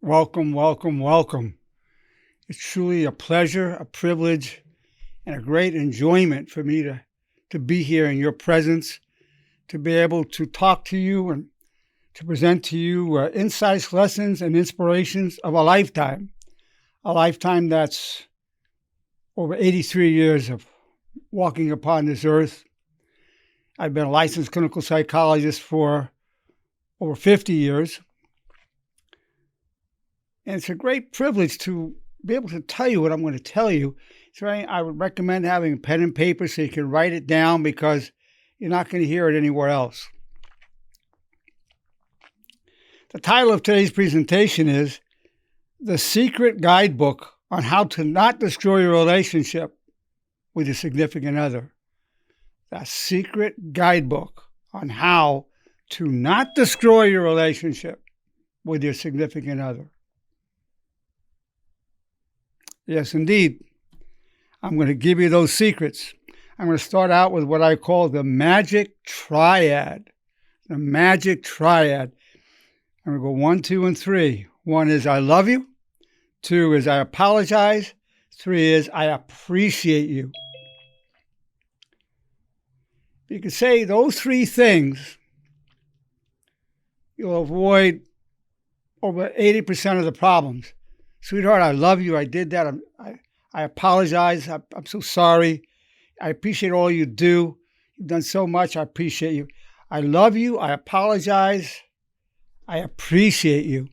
Welcome, welcome, welcome. It's truly a pleasure, a privilege, and a great enjoyment for me to be here in your presence, to be able to talk to you and to present to you insights, lessons, and inspirations of a lifetime that's over 83 years of walking upon this earth. I've been a licensed clinical psychologist for over 50 years. And it's a great privilege to be able to tell you what I'm going to tell you. So I would recommend having a pen and paper so you can write it down because you're not going to hear it anywhere else. The title of today's presentation is The Secret Guidebook on How to Not Destroy Your Relationship with Your Significant Other. The Secret Guidebook on How to Not Destroy Your Relationship with Your Significant Other. Yes, indeed. I'm going to give you those secrets. I'm going to start out with what I call the magic triad. The magic triad. I'm going to go 1, 2, and 3. 1 is I love you. 2 is I apologize. 3 is I appreciate you. You can say those 3 things, you'll avoid over 80% of the problems. Sweetheart, I love you. I did that. I apologize. I'm so sorry. I appreciate all you do. You've done so much. I appreciate you. I love you. I apologize. I appreciate you.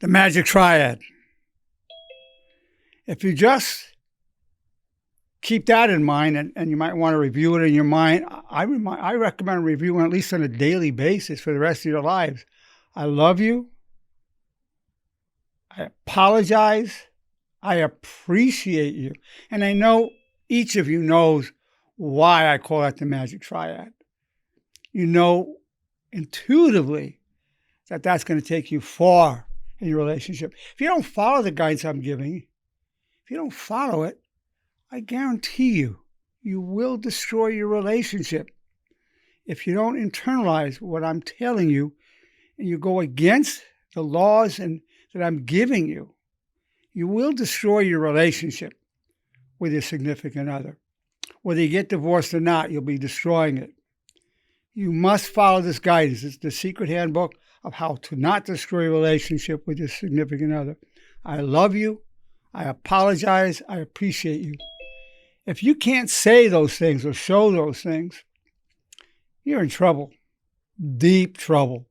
The magic triad. If you just keep that in mind, and you might want to review it in your mind, I recommend reviewing at least on a daily basis for the rest of your lives. I love you. I apologize. I appreciate you. And I know each of you knows why I call that the magic triad. You know intuitively that that's going to take you far in your relationship. If you don't follow the guidance I'm giving, if you don't follow it, I guarantee you, you will destroy your relationship. If you don't internalize what I'm telling you and you go against the laws that I'm giving you, you will destroy your relationship with your significant other. Whether you get divorced or not, you'll be destroying it. You must follow this guidance. It's the secret handbook of how to not destroy a relationship with your significant other. I love you. I apologize. I appreciate you. If you can't say those things or show those things, you're in trouble, deep trouble.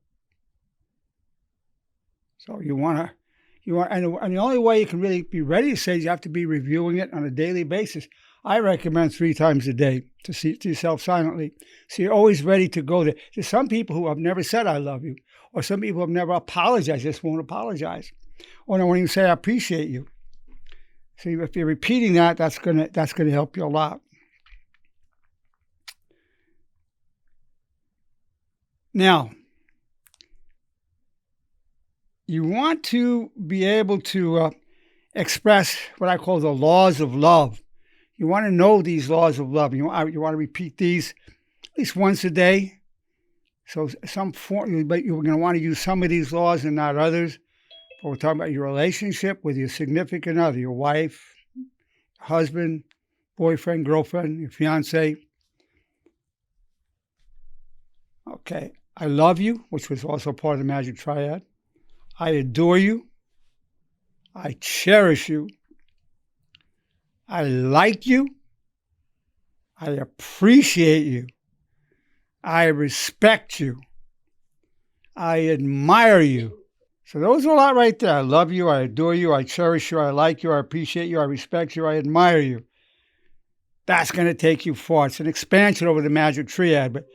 So and the only way you can really be ready to say is you have to be reviewing it on a daily basis. I recommend 3 times a day to see to yourself silently. So you're always ready to go there. There's some people who have never said I love you, or some people have never apologized, just won't apologize, or they won't even say I appreciate you. So if you're repeating that, that's gonna help you a lot. Now, you want to be able to express what I call the laws of love. You want to know these laws of love. You want to repeat these at least once a day. So but you're going to want to use some of these laws and not others. But we're talking about your relationship with your significant other, your wife, husband, boyfriend, girlfriend, your fiance. Okay, I love you, which was also part of the magic triad. I adore you. I cherish you. I like you. I appreciate you. I respect you. I admire you. So those are a lot right there. I love you. I adore you. I cherish you. I like you. I appreciate you. I respect you. I admire you. That's going to take you far. It's an expansion over the magic triad, but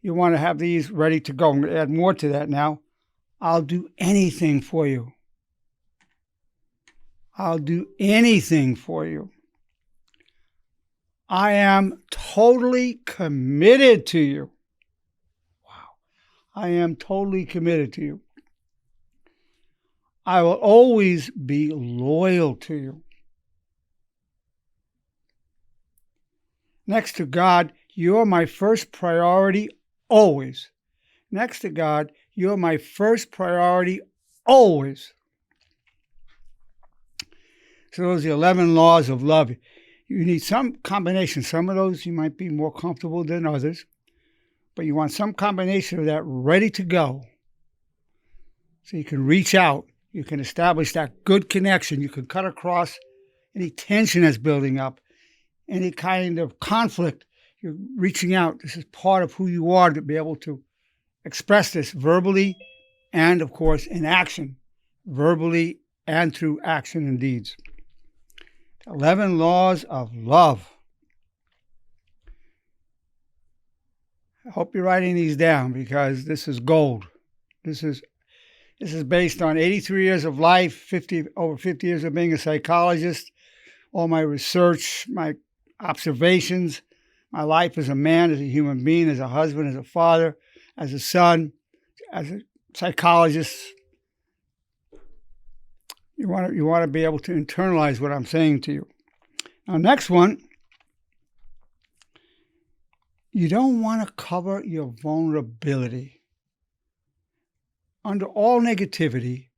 you want to have these ready to go. I'm going to add more to that now. I'll do anything for you. I'll do anything for you. I am totally committed to you. Wow. I am totally committed to you. I will always be loyal to you. Next to God, you're my first priority always. Next to God, You're my first priority always. So those are the 11 laws of love. You need some combination. Some of those you might be more comfortable than others, but you want some combination of that ready to go. So you can reach out. You can establish that good connection. You can cut across any tension that's building up, any kind of conflict. You're reaching out. This is part of who you are, to be able to express this verbally and, of course, in action. Verbally and through action and deeds. 11 laws of love. I hope you're writing these down, because this is gold. This is based on 83 years of life, over 50 years of being a psychologist, all my research, my observations, my life as a man, as a human being, as a husband, as a father, as a son, as a psychologist. You want to be able to internalize what I'm saying to you. Now, next one, you don't want to cover your vulnerability. Under all negativity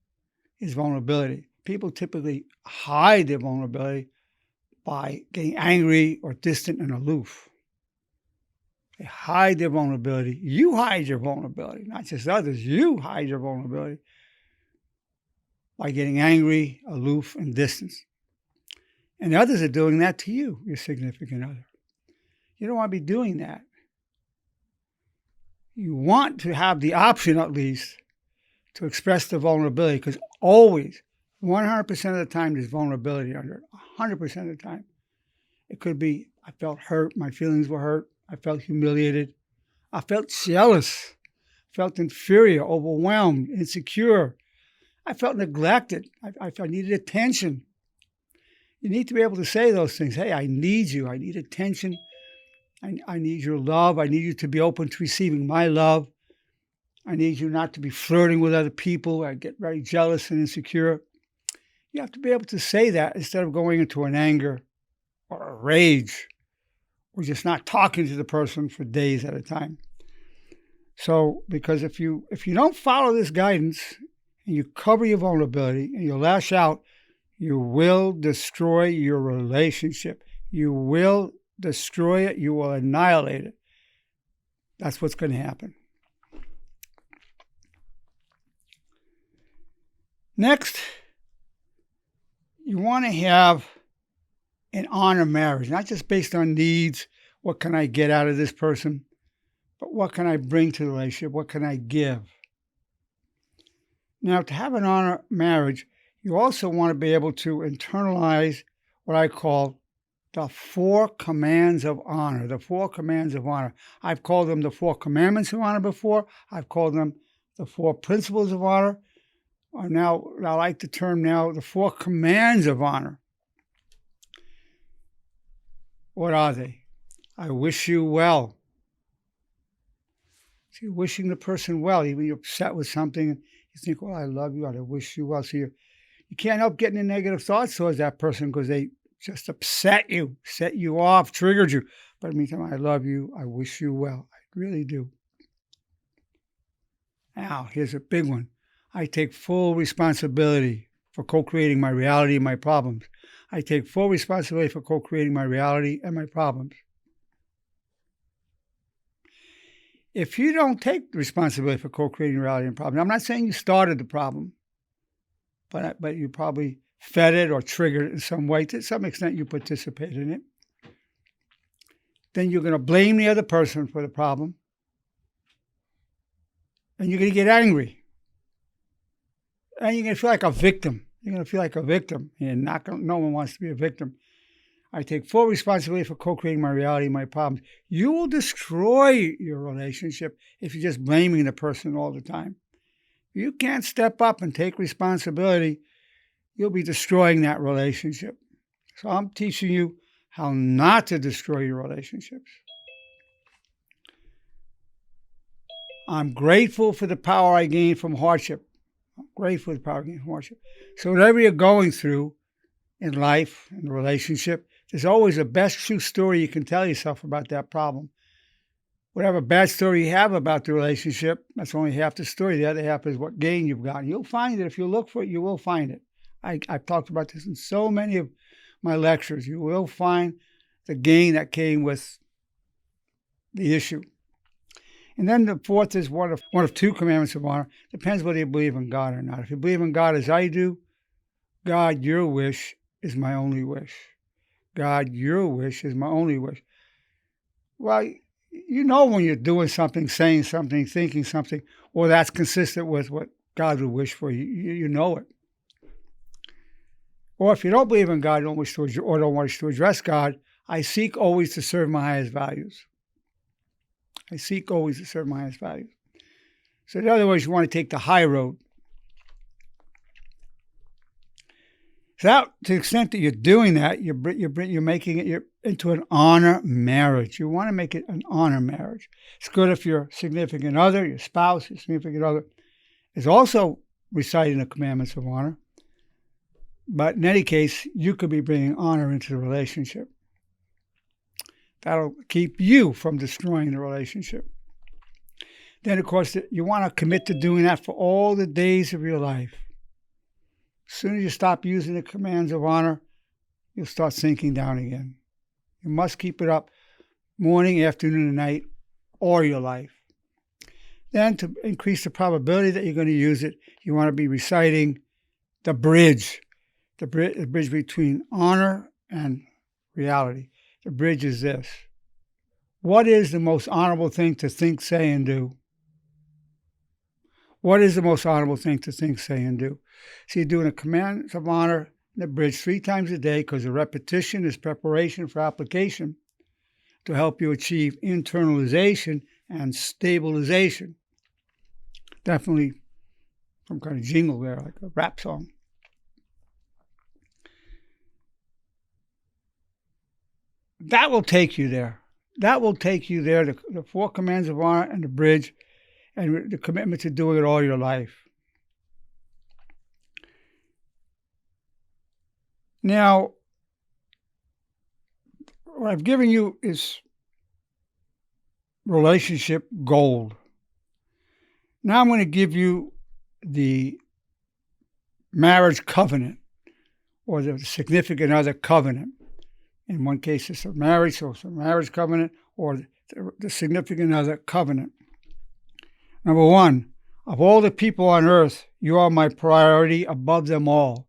is vulnerability. People typically hide their vulnerability by getting angry or distant and aloof. They hide their vulnerability. You hide your vulnerability, not just others. You hide your vulnerability by getting angry, aloof, and distant. And others are doing that to you, your significant other. You don't want to be doing that. You want to have the option, at least, to express the vulnerability, because always, 100% of the time, there's vulnerability under it. 100% of the time. It could be, I felt hurt, my feelings were hurt, I felt humiliated, I felt jealous, felt inferior, overwhelmed, insecure. I felt neglected. I needed attention. You need to be able to say those things. Hey, I need you. I need attention. I need your love. I need you to be open to receiving my love. I need you not to be flirting with other people. I get very jealous and insecure. You have to be able to say that instead of going into an anger or a rage or just not talking to the person for days at a time. So, because if you don't follow this guidance, and you cover your vulnerability, and you lash out, you will destroy your relationship. You will destroy it. You will annihilate it. That's what's going to happen. Next, you want to have an honor marriage, not just based on needs. What can I get out of this person? But what can I bring to the relationship? What can I give? Now, to have an honor marriage, you also want to be able to internalize what I call the 4 commands of honor. The 4 commands of honor. I've called them the 4 commandments of honor before. I've called them the 4 principles of honor. Now, I like the term now, the 4 commands of honor. What are they? I wish you well. So you're wishing the person well, even you're upset with something. You think, well, I love you, I wish you well. So you can't help getting the negative thoughts towards that person because they just upset you, set you off, triggered you. But in the meantime, I love you, I wish you well. I really do. Now, here's a big one. I take full responsibility for co-creating my reality and my problems. I take full responsibility for co-creating my reality and my problems. If you don't take responsibility for co-creating reality and problem, I'm not saying you started the problem, but you probably fed it or triggered it in some way. To some extent, you participated in it. Then you're going to blame the other person for the problem. And you're going to get angry. And you're going to feel like a victim. You're going to feel like a victim. And no one wants to be a victim. I take full responsibility for co-creating my reality and my problems. You will destroy your relationship if you're just blaming the person all the time. If you can't step up and take responsibility, you'll be destroying that relationship. So I'm teaching you how not to destroy your relationships. I'm grateful for the power I gained from hardship. I'm grateful for the power I gained from hardship. So whatever you're going through in life, in a relationship, there's always a best true story you can tell yourself about that problem. Whatever bad story you have about the relationship, that's only half the story. The other half is what gain you've gotten. You'll find it. If you look for it, you will find it. I've talked about this in so many of my lectures. You will find the gain that came with the issue. And then the fourth is one of two commandments of honor. Depends whether you believe in God or not. If you believe in God as I do, God, your wish is my only wish. God, your wish is my only wish. Well, you know when you're doing something, saying something, thinking something, or that's consistent with what God would wish for you. You know it. Or if you don't believe in God, don't wish to address God, I seek always to serve my highest values. I seek always to serve my highest values. So in other words, you want to take the high road. So that, to the extent that you're doing that, you're making it into an honor marriage. You want to make it an honor marriage. It's good if your significant other, your spouse, your significant other, is also reciting the commandments of honor. But in any case, you could be bringing honor into the relationship. That'll keep you from destroying the relationship. Then, of course, you want to commit to doing that for all the days of your life. As soon as you stop using the commands of honor, you'll start sinking down again. You must keep it up morning, afternoon, and night, all your life. Then, to increase the probability that you're going to use it, you want to be reciting the bridge between honor and reality. The bridge is this. What is the most honorable thing to think, say, and do? What is the most honorable thing to think, say, and do? So you're doing the commands of honor in the bridge 3 times a day because the repetition is preparation for application to help you achieve internalization and stabilization. Definitely some kind of jingle there, like a rap song. That will take you there. That will take you there, the 4 commands of honor and the bridge, and the commitment to doing it all your life. Now, what I've given you is relationship gold. Now I'm going to give you the marriage covenant, or the significant other covenant. In one case, it's a marriage, so it's a marriage covenant, or the significant other covenant. Number 1, of all the people on earth, you are my priority above them all.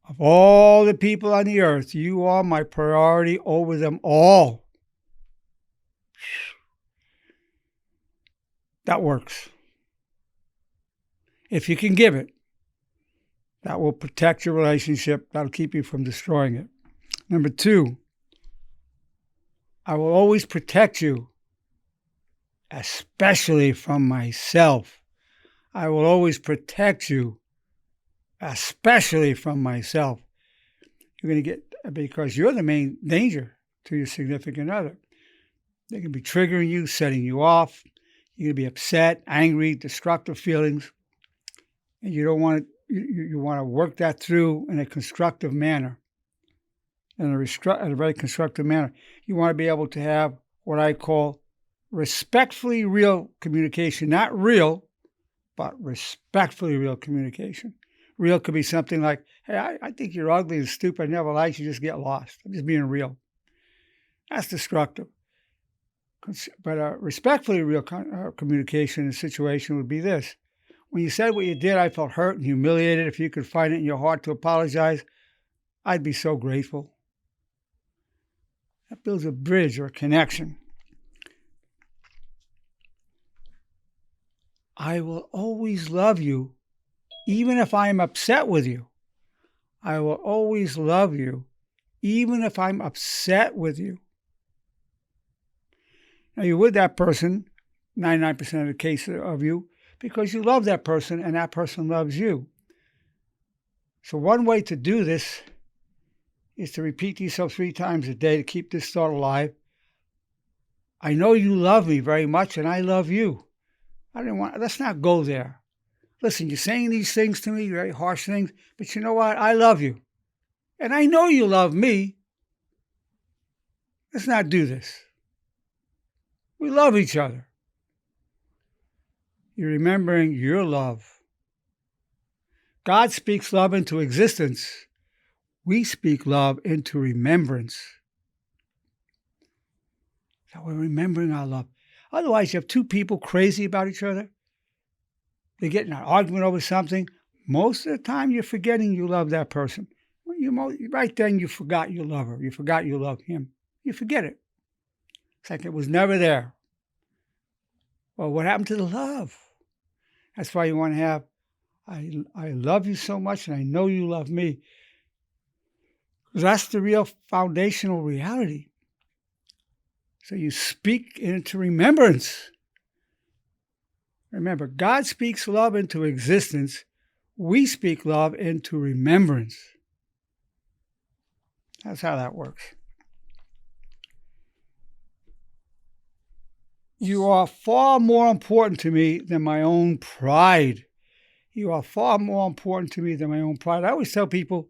Of all the people on the earth, you are my priority over them all. That works. If you can give it, that will protect your relationship. That'll keep you from destroying it. Number 2, I will always protect you, especially from myself. I will always protect you, especially from myself. You're going to get, because you're the main danger to your significant other. They can be triggering you, setting you off. You're going to be upset, angry, destructive feelings. And you don't want to, you want to work that through in a constructive manner. In a very constructive manner. You want to be able to have what I call respectfully real communication. Not real, but respectfully real communication. Real could be something like, hey, I think you're ugly and stupid. I never liked you. Just get lost. I'm just being real. That's destructive. But respectfully real communication in a situation would be this. When you said what you did, I felt hurt and humiliated. If you could find it in your heart to apologize, I'd be so grateful. That builds a bridge or a connection. I will always love you, even if I'm upset with you. I will always love you, even if I'm upset with you. Now, you're with that person, 99% of the case of you, because you love that person and that person loves you. So one way to do this is to repeat yourself 3 times a day to keep this thought alive. I know you love me very much, and I love you. Let's not go there. Listen, you're saying these things to me, very harsh things, but you know what? I love you. And I know you love me. Let's not do this. We love each other. You're remembering your love. God speaks love into existence. We speak love into remembrance. So we're remembering our love. Otherwise, you have two people crazy about each other. They get in an argument over something. Most of the time, you're forgetting you love that person. Right then, you forgot you love her. You forgot you love him. You forget it. It's like it was never there. Well, what happened to the love? That's why you want to have, I love you so much and I know you love me. Because that's the real foundational reality. So you speak into remembrance. Remember, God speaks love into existence. We speak love into remembrance. That's how that works. You are far more important to me than my own pride. You are far more important to me than my own pride. I always tell people,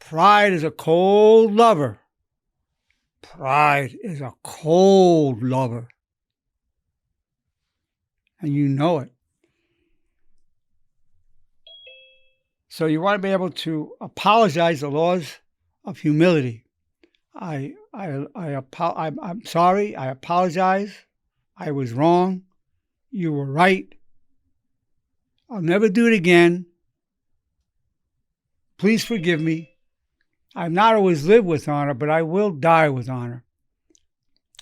pride is a cold lover. Pride is a cold lover. And you know it. So you want to be able to apologize the laws of humility. I'm sorry. I apologize. I was wrong. You were right. I'll never do it again. Please forgive me. I've not always lived with honor, but I will die with honor.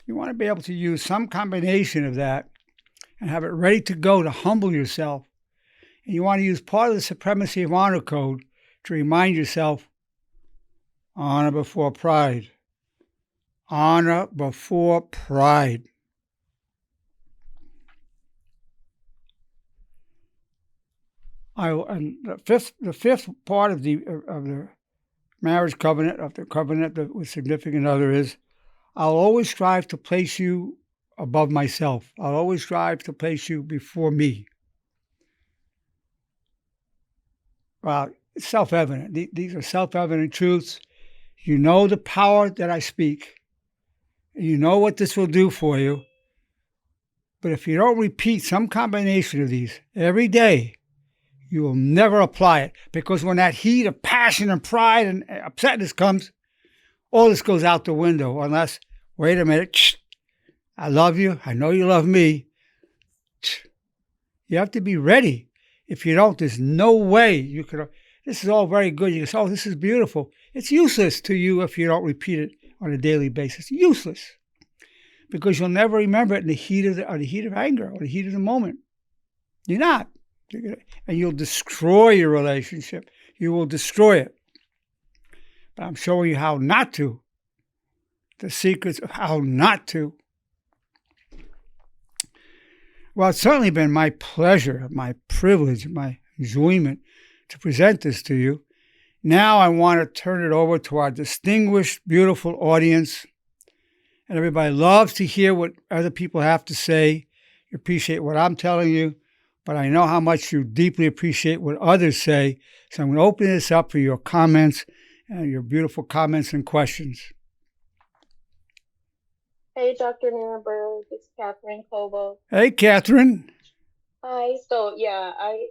You want to be able to use some combination of that and have it ready to go to humble yourself. And you want to use part of the supremacy of honor code to remind yourself, honor before pride. Honor before pride. And the fifth part of the marriage covenant, of the covenant with significant other is, I'll always strive to place you above myself. I'll always strive to place you before me. Well, it's self-evident. These are self-evident truths. You know the power that I speak. You know what this will do for you. But if you don't repeat some combination of these every day, you will never apply it. Because when that heat of passion and pride and upsetness comes, all this goes out the window. Unless, wait a minute, I love you. I know you love me. You have to be ready. If you don't, there's no way you could. This is all very good. You can say, oh, this is beautiful. It's useless to you if you don't repeat it on a daily basis. Useless. Because you'll never remember it in the heat of anger or the heat of the moment. You're not. And you'll destroy your relationship. You will destroy it. But I'm showing you how not to. The secrets of how not to. Well, it's certainly been my pleasure, my privilege, my enjoyment to present this to you. Now I want to turn it over to our distinguished, beautiful audience. And everybody loves to hear what other people have to say. You appreciate what I'm telling you. But I know how much you deeply appreciate what others say. So I'm going to open this up for your comments and your beautiful comments and questions. Hey, Dr. Nerenberg, it's Catherine Cobo. Hey, Catherine. Hi. So, yeah, I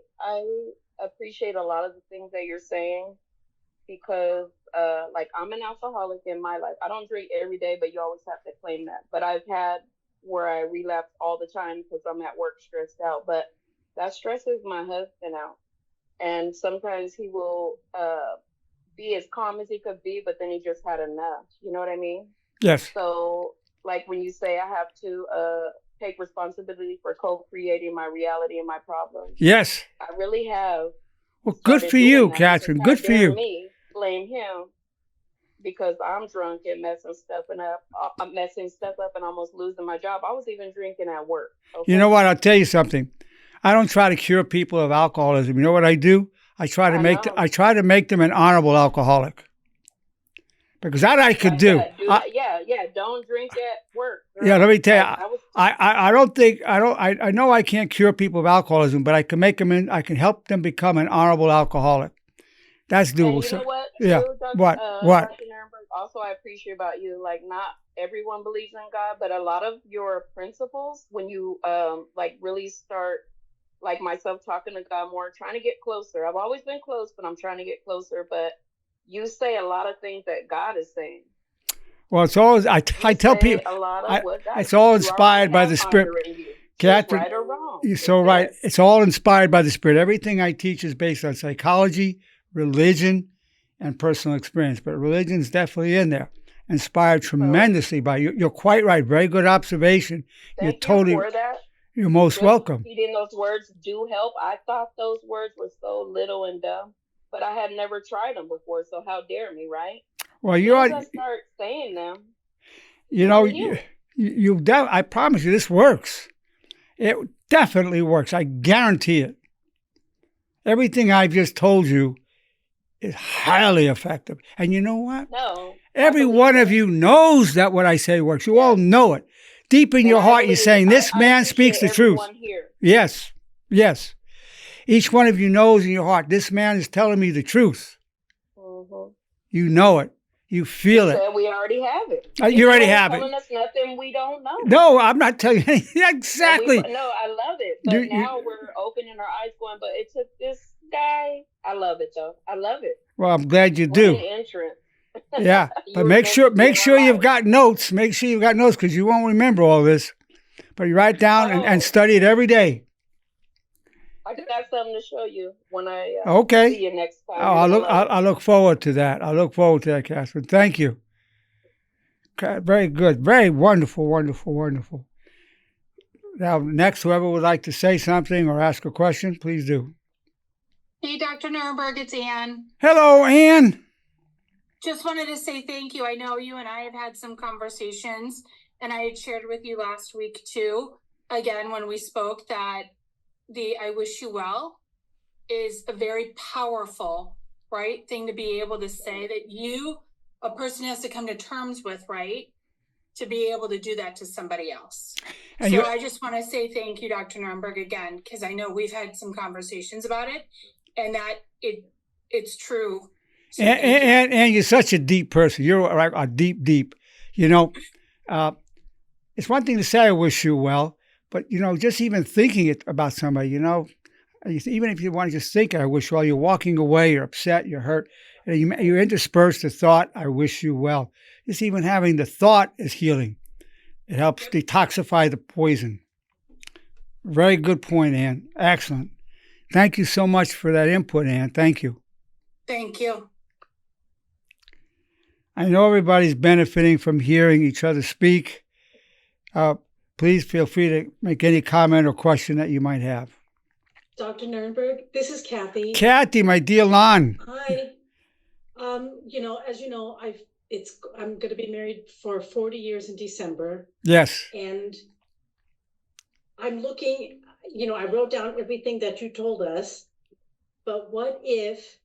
appreciate a lot of the things that you're saying because, like, I'm an alcoholic in my life. I don't drink every day, but you always have to claim that. But I've had where I relapse all the time because I'm at work stressed out. But that stresses my husband out. And sometimes he will be as calm as he could be, but then he just had enough. You know what I mean? Yes. So, like when you say I have to take responsibility for co-creating my reality and my problems. Yes. I really have. Well, good for you, Catherine. Good for you. Me blame him because I'm drunk and messing stuff up and almost losing my job. I was even drinking at work. Okay? You know what? I'll tell you something. I don't try to cure people of alcoholism. You know what I do? I try to make them an honorable alcoholic. Because that I could do. Don't drink at work. Girl. Yeah, let me tell you. I know I can't cure people of alcoholism, but I can make them I can help them become an honorable alcoholic. That's doable. And you know what? Yeah. Too, What? Dr. Nerenberg, also what I appreciate about you. Like, not everyone believes in God, but a lot of your principles, when you like really start, like myself, talking to God more, trying to get closer. I've always been close, but I'm trying to get closer. But you say a lot of things that God is saying. Well, it's always I You tell say people a lot of what God. it's all You already inspired by have the Spirit. honor in you, just Catherine, right or wrong. you're It's so right. there. It's all inspired by the Spirit. Everything I teach is based on psychology, religion, and personal experience. But religion's definitely in there. Inspired So tremendously by you. You're quite right. Very good observation. You're thank you totally, for that. you're most Just welcome. repeating those words do help. I thought those words were so little and dumb, but I had never tried them before. So how dare me, right? Well, As you soon are, as I start saying them, you I know, knew it. I promise you, this works. It definitely works. I guarantee it. Everything I've just told you is highly effective. And you know what? No, I Every believe one of that. you knows that what I say works. You all Yes. know it. Deep in And your I heart, you're believe saying, this I man appreciate speaks the truth. everyone here. Yes, yes. Each one of you knows in your heart, this man is telling me the truth. Hmm. You know it. You You feel it. said we already have it. You already You ain't have it. telling us nothing we don't know. No, I'm not telling you anything. And Exactly. no, I love it. You, But you, now we're opening our eyes, going. But it took this guy. I love it though. I love it. well, I'm glad you What an do. entrance. Yeah, You but were meant to be make in sure our you've life. got notes. Make sure you've got notes because you won't remember all this. But you write down and Oh, study it every day. I got something to show you when I see Okay. you next Oh, time. You're gonna love it. I look forward to that. I look forward to that, Catherine. Thank you. Very good. Very wonderful, wonderful, wonderful. Now, next, whoever would like to say something or ask a question, please do. Hey, Dr. Nerenberg, it's Anne. Hello, Anne. Just wanted to say thank you. I know you and I have had some conversations, and I had shared with you last week too, again, when we spoke, that the I wish you well is a very powerful, right, thing to be able to say, that a person has to come to terms with, right, to be able to do that to somebody else. And So I just want to say thank you, Dr. Nerenberg, again, because I know we've had some conversations about it, and that it's true. So and you're such a deep person. You're a deep. You know, it's one thing to say I wish you well, but just even thinking it about somebody, even if you want to just think I wish you well, you're walking away, you're upset, you're hurt, and you intersperse the thought I wish you well. Just even having the thought is healing. It helps detoxify the poison. Very good point, Ann. Excellent. Thank you so much for that input, Ann. Thank you. Thank you. I know everybody's benefiting from hearing each other speak. Please feel free to make any comment or question that you might have. Dr. Nerenberg, this is Kathy. Kathy, my dear Lon. Hi. As you know, I'm going to be married for 40 years in December. Yes. And I'm looking, I wrote down everything that you told us, but what if,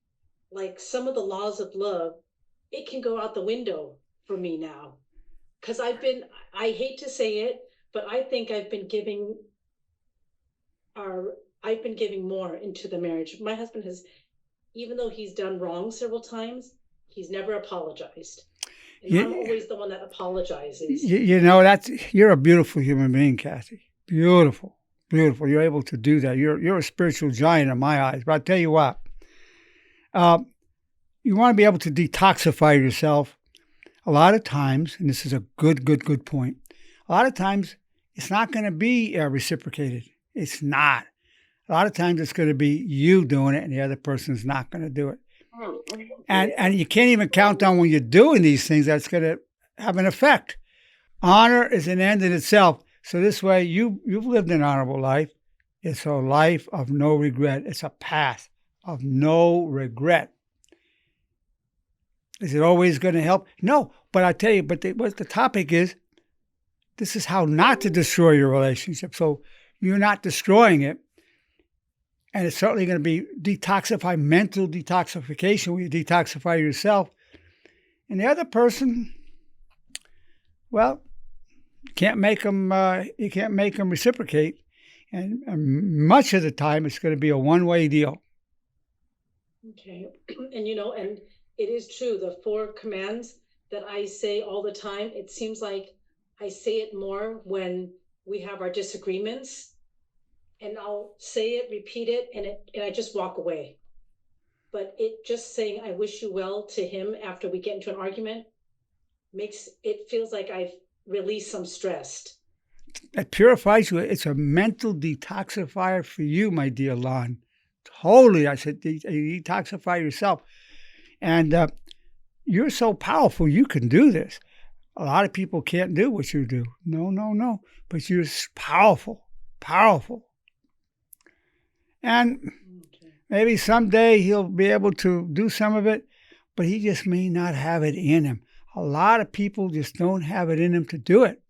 like, some of the laws of love, it can go out the window for me now? Because I hate to say it, but I think I've been giving more into the marriage. My husband has, even though he's done wrong several times, he's never apologized. And I'm always the one that apologizes. You're a beautiful human being, Kathy. Beautiful. Beautiful. You're able to do that. You're a spiritual giant in my eyes. But I'll tell you what, you want to be able to detoxify yourself. A lot of times, and this is a good point, a lot of times it's not going to be reciprocated. It's not. A lot of times it's going to be you doing it and the other person's not going to do it. And you can't even count on when you're doing these things that's going to have an effect. Honor is an end in itself. So this way you've lived an honorable life. It's a life of no regret. It's a path of no regret. Is it always going to help? No. But I tell you, what the topic is, this is how not to destroy your relationship. So you're not destroying it. And it's certainly going to be mental detoxification where you detoxify yourself. And the other person, well, you can't make them reciprocate. And much of the time, it's going to be a one-way deal. Okay. And, and it is true, the 4 commands, that I say all the time. It seems like I say it more when we have our disagreements, and I'll say it, repeat it, and I just walk away. But it just saying I wish you well to him after we get into an argument makes it feels like I've released some stress. It purifies you. It's a mental detoxifier for you, my dear Lon. Totally. I said, detoxify yourself. And you're so powerful, you can do this. A lot of people can't do what you do. No, no, no. But you're powerful, powerful. And maybe someday he'll be able to do some of it, but he just may not have it in him. A lot of people just don't have it in them to do it.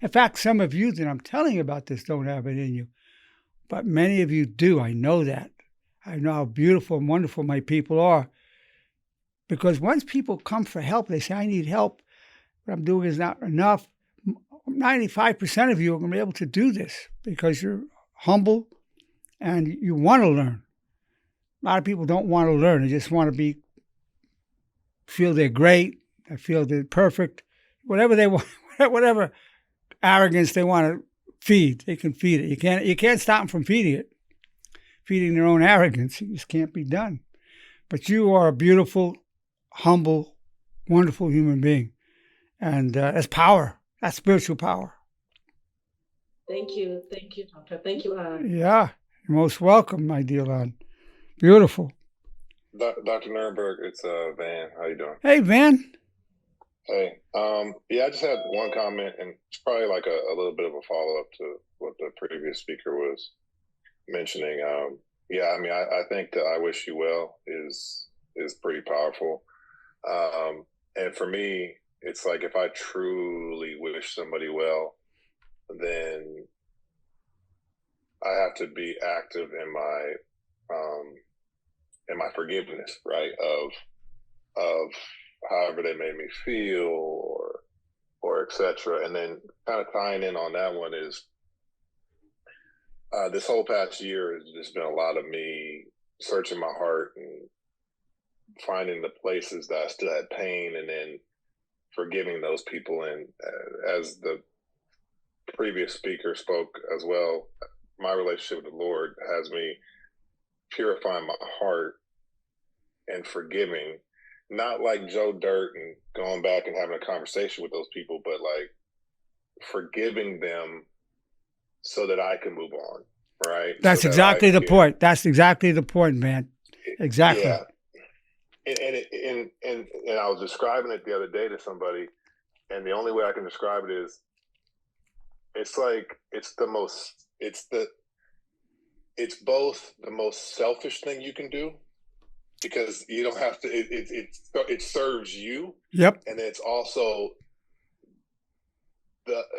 In fact, some of you that I'm telling you about this don't have it in you. But many of you do. I know that. I know how beautiful and wonderful my people are. Because once people come for help, they say, I need help. What I'm doing is not enough. 95% of you are going to be able to do this because you're humble and you want to learn. A lot of people don't want to learn. They just want to feel they're great. They feel they're perfect. Whatever they want, whatever arrogance they want to feed, they can feed it. You can't stop them from feeding it. Feeding their own arrogance, it just can't be done. But you are a beautiful, humble, wonderful human being. And that's power. That's spiritual power. Thank you, Doctor. Thank you, Yeah, you're most welcome, my dear Lon. Beautiful. Dr. Nerenberg, it's Van. How you doing? Hey, Van. Hey. Yeah, I just had one comment, and it's probably like a little bit of a follow-up to what the previous speaker was mentioning. Yeah, I mean, I think that I wish you well is pretty powerful. And for me, it's like if I truly wish somebody well, then I have to be active in my forgiveness, right? Of however they made me feel or etc. And then kind of tying in on that one is this whole past year has just been a lot of me searching my heart and finding the places that I still had pain and then forgiving those people. And as the previous speaker spoke as well, my relationship with the Lord has me purifying my heart and forgiving, not like Joe Dirt and going back and having a conversation with those people, but like forgiving them so that I can move on, right? That's so exactly the point. That's exactly the point, man. Exactly. Yeah. And I was describing it the other day to somebody, and the only way I can describe it is, it's like it's both the most selfish thing you can do, because you don't have to. It serves you. Yep. And it's also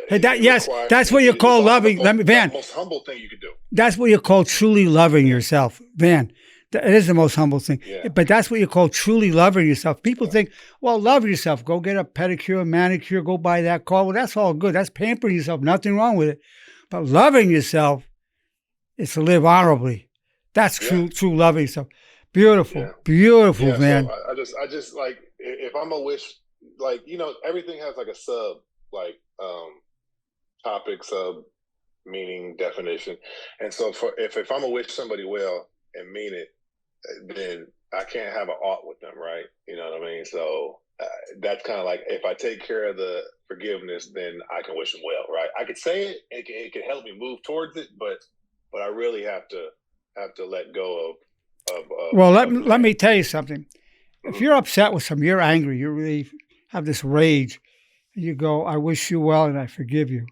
that's what you call loving. Van, the most humble thing you can do. That's what you call truly loving yourself, Van. It is the most humble thing. Yeah. But that's what you call truly loving yourself. People think, well, love yourself. Go get a pedicure, a manicure, go buy that car. Well, that's all good. That's pampering yourself. Nothing wrong with it. But loving yourself is to live honorably. That's true loving yourself. Beautiful, beautiful, man. So I just like, if I'm a wish, like, everything has like a sub, like topic, sub meaning, definition. And so if I'm a wish somebody well and mean it, then I can't have an ought with them, right? You know what I mean? So that's kind of like, if I take care of the forgiveness, then I can wish them well, right? I could say it, it can help me move towards it, but I really have to let go of. Well, let me tell you something. If you're upset with something, you're angry, you really have this rage, and you go, I wish you well and I forgive you.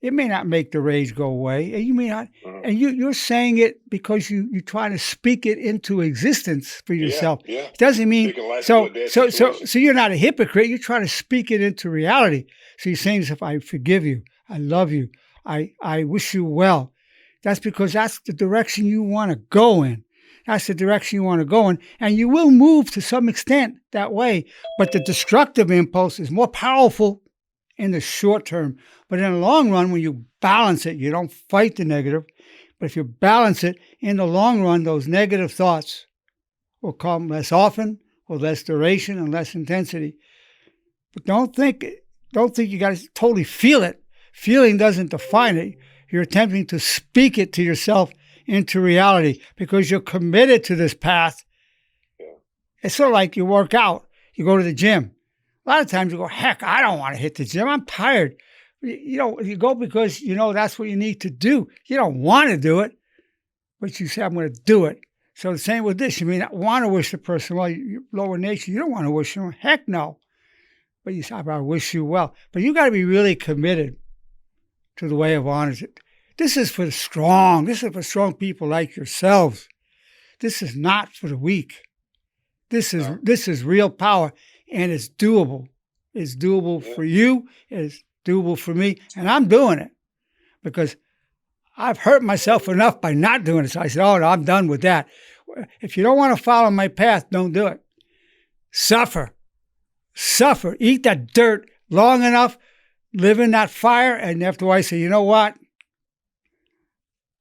It may not make the rage go away, and you may not, and you're saying it because you try to speak it into existence for yourself. Yeah. It doesn't mean so you're not a hypocrite. You're trying to speak it into reality. So you're saying this: if I forgive you, I love you, I wish you well. That's because that's the direction you want to go in. That's the direction you want to go in, and you will move to some extent that way. But the destructive impulse is more powerful in the short term. But in the long run, when you balance it, you don't fight the negative. But if you balance it, in the long run, those negative thoughts will come less often, with less duration and less intensity. But don't think you got to totally feel it. Feeling doesn't define it. You're attempting to speak it to yourself into reality because you're committed to this path. It's sort of like you work out. You go to the gym. A lot of times you go, heck, I don't want to hit the gym. I'm tired. You go because you know that's what you need to do. You don't want to do it, but you say, I'm going to do it. So the same with this. You may not want to wish the person well. You're lower nature. You don't want to wish them. Heck no. But you say, I wish you well. But you got to be really committed to the way of honors. This is for the strong. This is for strong people like yourselves. This is not for the weak. This is real power, and it's doable. It's doable for you. It's doable for me, and I'm doing it because I've hurt myself enough by not doing it. So I said, oh, no, I'm done with that. If you don't want to follow my path, don't do it. Suffer. Eat that dirt long enough, live in that fire, and after I say, you know what?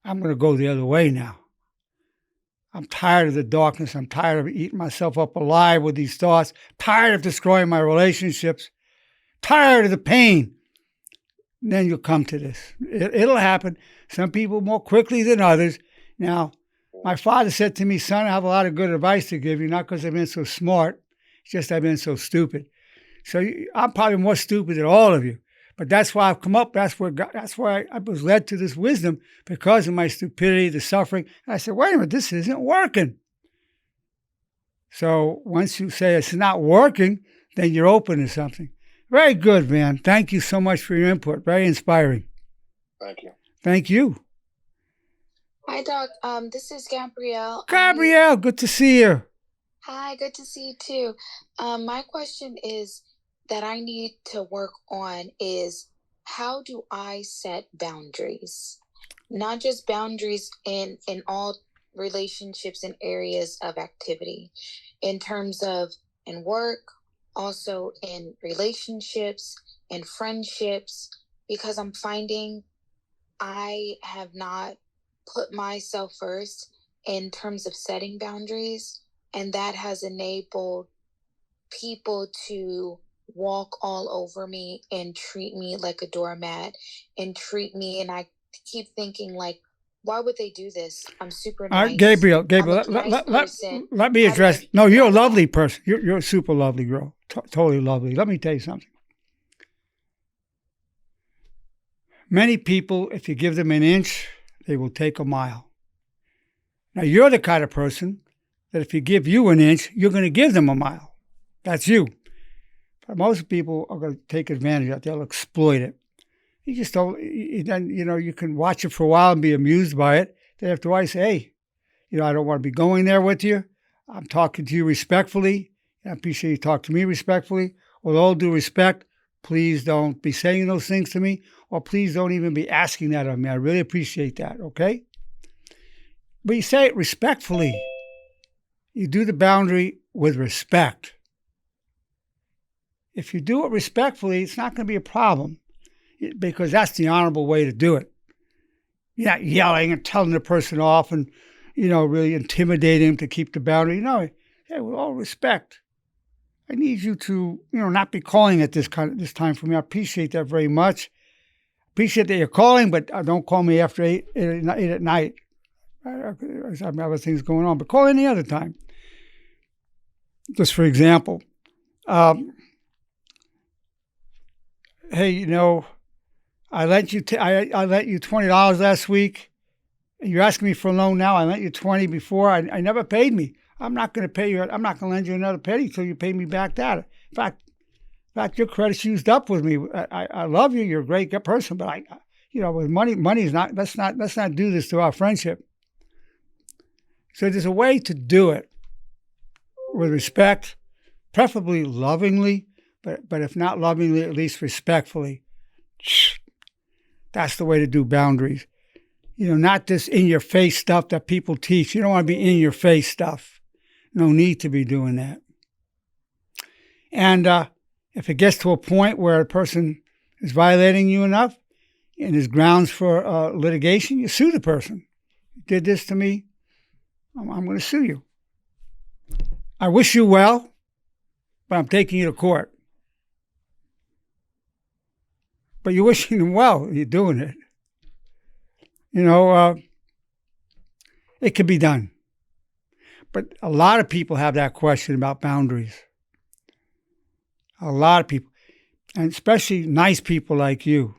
I'm going to go the other way now. I'm tired of the darkness. I'm tired of eating myself up alive with these thoughts. Tired of destroying my relationships. Tired of the pain. And then you'll come to this. It'll happen. Some people more quickly than others. Now, my father said to me, son, I have a lot of good advice to give you, not because I've been so smart. It's just I've been so stupid. So I'm probably more stupid than all of you. But that's why I've come up. That's why I was led to this wisdom because of my stupidity, the suffering. And I said, wait a minute, this isn't working. So once you say it's not working, then you're open to something. Very good, man. Thank you so much for your input. Very inspiring. Thank you. Thank you. Hi, Doc. This is Gabrielle. Gabrielle, good to see you. Hi, good to see you too. My question is that I need to work on is how do I set boundaries? Not just boundaries in all relationships and areas of activity, in terms of in work, also in relationships and friendships, because I'm finding I have not put myself first in terms of setting boundaries, and that has enabled people to walk all over me and treat me like a doormat and and I keep thinking like, why would they do this? I'm super nice. Gabriel, let me address. No, you're a lovely person. You're a super lovely girl. Totally lovely. Let me tell you something. Many people, if you give them an inch, they will take a mile. Now, you're the kind of person that if you give you an inch, you're going to give them a mile. That's you. But most people are going to take advantage of it. They'll exploit it. You just don't, then, you can watch it for a while and be amused by it. Then after a while, you say, hey, I don't want to be going there with you. I'm talking to you respectfully. I appreciate you talk to me respectfully. With all due respect, please don't be saying those things to me, or please don't even be asking that of me. I really appreciate that, okay? But you say it respectfully. You do the boundary with respect. If you do it respectfully, it's not going to be a problem because that's the honorable way to do it. You're not yelling and telling the person off and, really intimidating them to keep the boundary. No, hey, with all respect, I need you to, not be calling at this time for me. I appreciate that very much. Appreciate that you're calling, but don't call me after 8 at night. I have other things going on, but call any other time. Just for example, hey, I lent you I lent you $20 last week. And you're asking me for a loan now. I lent you $20 before. I never paid me. I'm not going to pay you. I'm not going to lend you another penny until you pay me back that. In fact, your credit's used up with me. I love you. You're a great person, but with money's not. Let's not do this to our friendship. So there's a way to do it with respect, preferably lovingly, but if not lovingly, at least respectfully. That's the way to do boundaries. Not this in-your-face stuff that people teach. You don't want to be in-your-face stuff. No need to be doing that. And if it gets to a point where a person is violating you enough and there's grounds for litigation, you sue the person. You did this to me, I'm going to sue you. I wish you well, but I'm taking you to court. but you're wishing them well. You're doing it. You know, it can be done. But a lot of people have that question about boundaries. A lot of people, and especially nice people like you.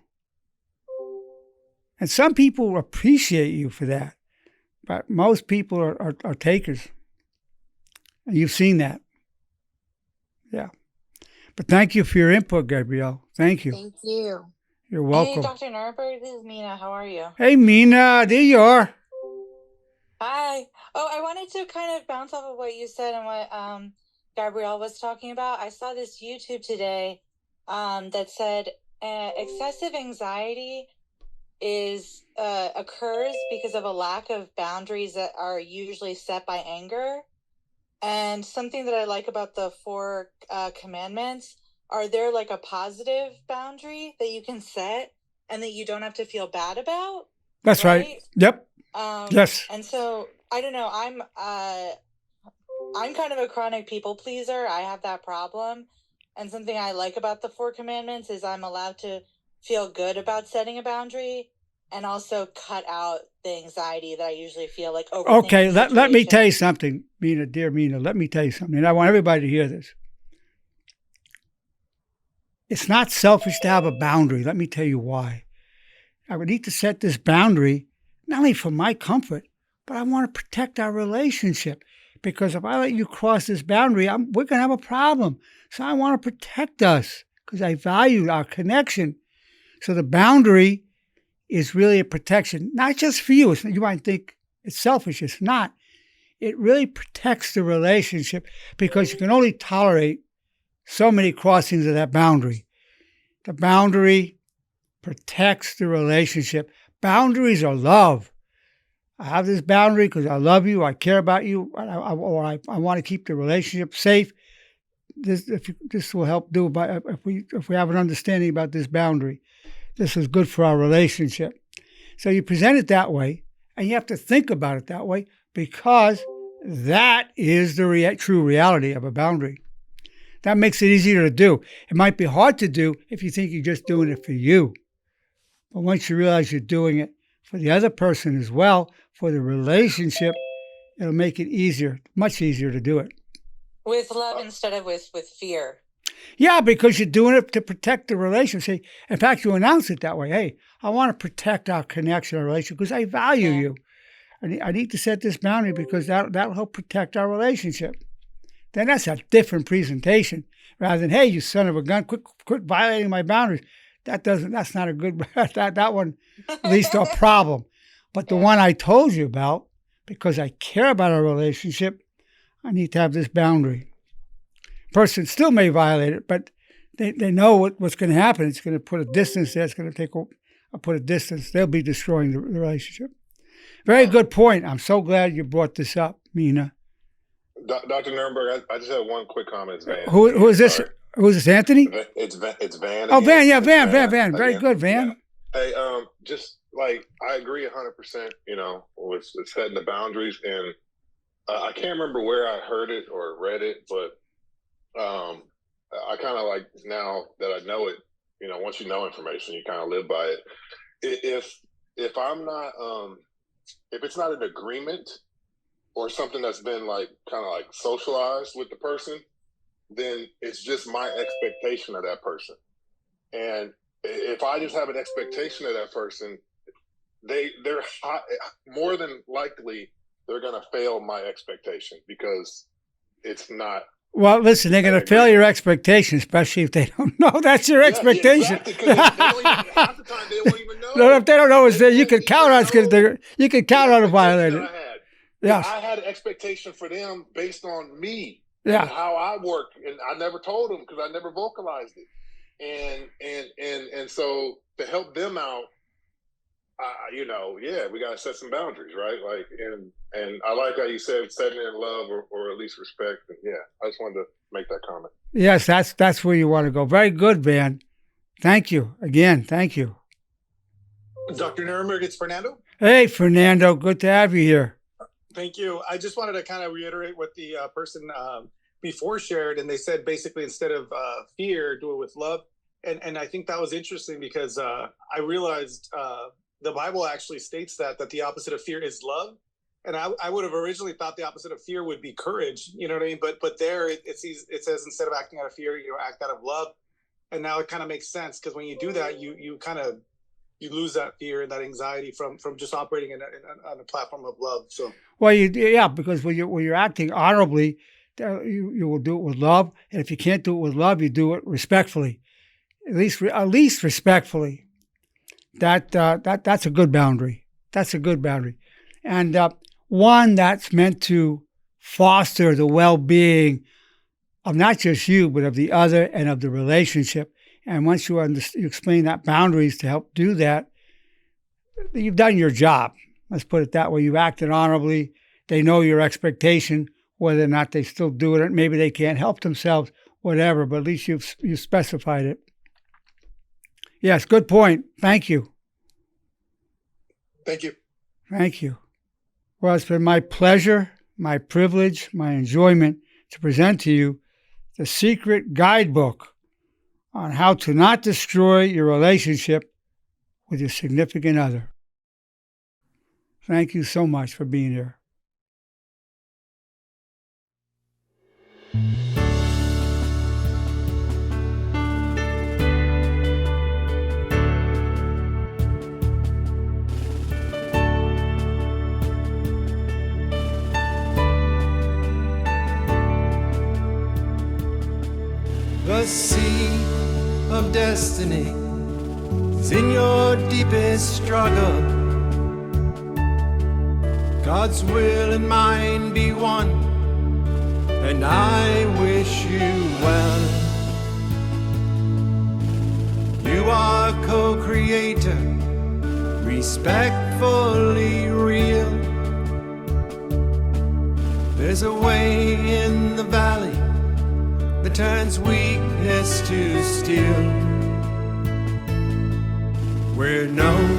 And some people appreciate you for that, but most people are takers. And you've seen that. Yeah. But thank you for your input, Gabrielle. Thank you. Thank you. You're welcome. Hey, Dr. Nerenberg, this is Mina. How are you? Hey, Mina, there you are. Hi. Oh, I wanted to kind of bounce off of what you said and what Gabrielle was talking about. I saw this YouTube today that said excessive anxiety occurs because of a lack of boundaries that are usually set by anger. And something that I like about the 4 commandments, are there like a positive boundary that you can set and that you don't have to feel bad about? That's right. Yep. Yes. And so I don't know. I'm kind of a chronic people pleaser. I have that problem. And something I like about the 4 commandments is I'm allowed to feel good about setting a boundary and also cut out the anxiety that I usually feel like over. Okay, let me tell you something, Mina, dear Mina. Let me tell you something. And I want everybody to hear this. It's not selfish to have a boundary. Let me tell you why. I would need to set this boundary not only for my comfort, but I want to protect our relationship. Because if I let you cross this boundary, we're going to have a problem. So I want to protect us because I value our connection. So the boundary is really a protection, not just for you. You might think it's selfish. It's not. It really protects the relationship because you can only tolerate so many crossings of that boundary. The boundary protects the relationship. Boundaries are love. I have this boundary because I love you, I care about you, or I want to keep the relationship safe. This will help do if we have an understanding about this boundary. This is good for our relationship. So you present it that way, and you have to think about it that way because that is the true reality of a boundary. That makes it easier to do. It might be hard to do if you think you're just doing it for you. But once you realize you're doing it for the other person as well, for the relationship, it'll make it easier, much easier to do it. With love instead of with fear. Yeah, because you're doing it to protect the relationship. In fact, you announce it that way. Hey, I want to protect our connection, our relationship, because I value you. I need to set this boundary because that'll help protect our relationship. Then that's a different presentation rather than, hey, you son of a gun, quit violating my boundaries. That's not a good, that one leads to a problem. But the one I told you about, because I care about our relationship, I need to have this boundary. Person still may violate it, but they know what's going to happen. It's going to put a distance there. It's going to put a distance. They'll be destroying the relationship. Very good point. I'm so glad you brought this up, Mina. Dr. Nerenberg, I just have one quick comment. Van. Who is this? Who is this, Anthony? It's Van. Oh, Van. Yeah, Van. Very good, Van. Yeah. Hey, just like I agree 100%. With setting the boundaries, and I can't remember where I heard it or read it, but I kind of like now that I know it. Once you know information, you kind of live by it. If I'm not, if it's not an agreement or something that's been kind of socialized with the person, then it's just my expectation of that person. And if I just have an expectation of that person, they're more than likely they're going to fail my expectation because it's not. Well, listen, they're going to fail your expectation, especially if they don't know that's your expectation. Yeah, exactly, half the time they won't even know. No, if they don't know it's there, you can count on it. You can count on a violator. Yeah, I had an expectation for them based on me and how I work, and I never told them because I never vocalized it. And so to help them out, we got to set some boundaries, right? And I like how you said setting it in love or at least respect. And I just wanted to make that comment. Yes, that's where you want to go. Very good, Van. Thank you again. Thank you, Dr. Nerenberg. It's Fernando. Hey, Fernando. Good to have you here. Thank you. I just wanted to kind of reiterate what the person before shared, and they said basically instead of fear, do it with love. And I think that was interesting because I realized the Bible actually states that the opposite of fear is love. And I would have originally thought the opposite of fear would be courage, you know what I mean? But there it says instead of acting out of fear, act out of love. And now it kind of makes sense, because when you do that, you kind of lose that fear and that anxiety from just operating on a platform of love. So Well, because when you're acting honorably, you will do it with love, and if you can't do it with love, you do it respectfully, at least respectfully. That's a good boundary. That's a good boundary, and one that's meant to foster the well-being of not just you, but of the other and of the relationship. And once you explain that boundaries to help do that, you've done your job. Let's put it that way. You've acted honorably. They know your expectation, whether or not they still do it. Maybe they can't help themselves, whatever, but at least you've specified it. Yes, good point. Thank you. Thank you. Thank you. Well, it's been my pleasure, my privilege, my enjoyment to present to you the secret guidebook on how to not destroy your relationship with your significant other. Thank you so much for being here. The sea of destiny is in your deepest struggle. God's will and mine be one, and I wish you well. You are co-creator, respectfully real. There's a way in the valley that turns weakness to steel. We're known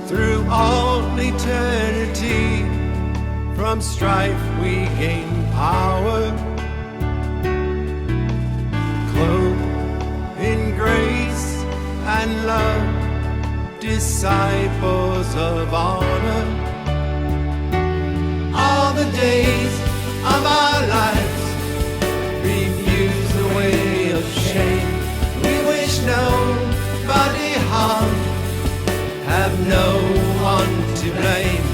through all eternity, from strife we gain power, clothed in grace and love, disciples of honor. All the days of our lives refuse the way of shame. We wish nobody harm, have no one to blame.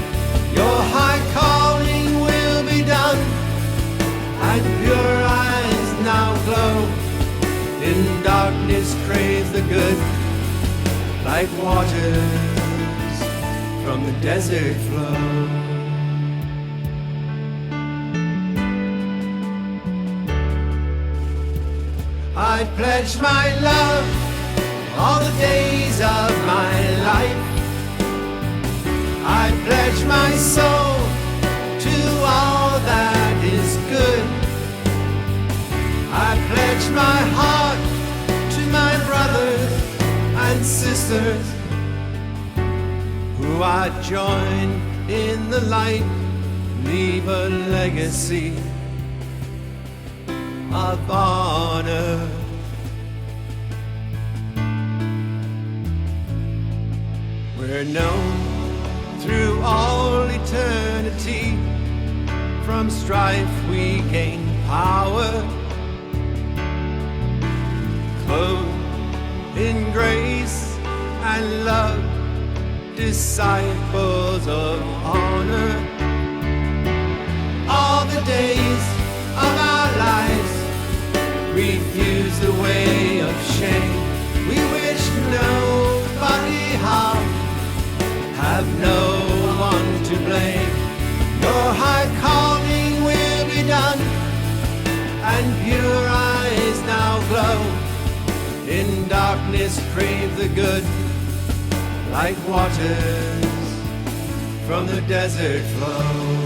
Your high calling will be done, and pure eyes now glow. In darkness crave the good, like waters from the desert flow. I pledge my love all the days of my life. I pledge my soul to all that is good. I pledge my heart to my brothers and sisters, who I join in the light, leave a legacy of honor. We're known through all eternity, from strife we gain power, clothed in grace and love, disciples of honor. All the days of our lives refuse the way of shame. We wish nobody harm, have no one to blame. Your high calling will be done, and pure eyes now glow. In darkness crave the good, like waters from the desert flow.